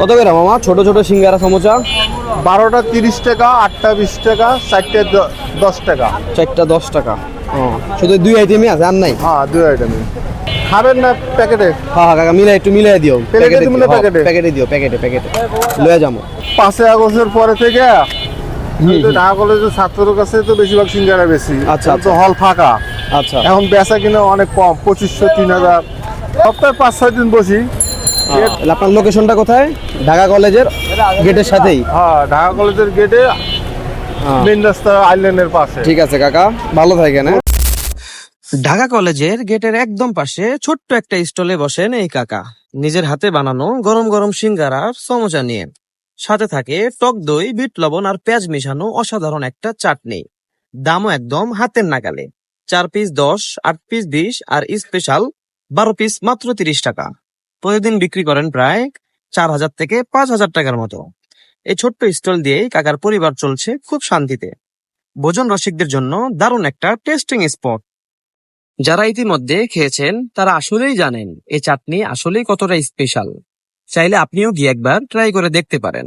কত করে মামা ছোট ছোট সিঙ্গারা সমোসা? 12টা 30 টাকা, 8টা 20 টাকা, 4টে 10 টাকা। 4টা 10 টাকা। ও শুধু 2 আইটেমই আছে আর নাই? হ্যাঁ 2 আইটেম। খাবেন না প্যাকেটে? হ্যাঁ হ্যাঁ কাকা মিলাই একটু মিলাই দিও। প্যাকেটে দিও না প্যাকেটে? প্যাকেটে দিও, প্যাকেটে লয়ে যাবো। 5 আগস্টের পরে থেকে ঢাকা কলেজের ছাত্রদের কাছে তো বেশিরভাগ সিঙ্গারা বেশি। আচ্ছা, তো হল ফাঁকা। আচ্ছা এখন বেচা কিনা অনেক কম, 2500 3000। সপ্তাহে 5-6 দিন বসি। তাহলে আপনার লোকেশনটা কোথায়? ঢাকা কলেজের গেটের সাথেই? হ্যাঁ ঢাকা কলেজের গেটে, মেইন রাস্তা আইল্যান্ডের পাশে। ঠিক আছে কাকা, ভালো থাকেন। ঢাকা কলেজের গেটের একদম পাশে ছোট্ট একটা স্টলে বসেন এই কাকা, নিজের হাতে বানানো গরম গরম সিঙ্গারা সমোসা নিয়ে। সাথে থাকে টক দই, বিট লবণ আর পেঁয়াজ মিশানো অসাধারণ একটা চাটনি। দামও একদম হাতের নাগালে। 4 পিস 10, 8 পিস 20 আর স্পেশাল 12 পিস মাত্র 30 টাকা। প্রতিদিন বিক্রি করেন প্রায় 4000 থেকে 5000 টাকার মতো। এই ছোট্ট স্টল দিয়েই কাকার পরিবার চলছে খুব শান্তিতে। ভোজন রসিকদের জন্য দারুণ একটা টেস্টিং স্পট। যারা ইতিমধ্যে খেয়েছেন তারা আসলেই জানেন এই চাটনি আসলেই কতটা স্পেশাল। চাইলে আপনিও গিয়ে একবার ট্রাই করে দেখতে পারেন।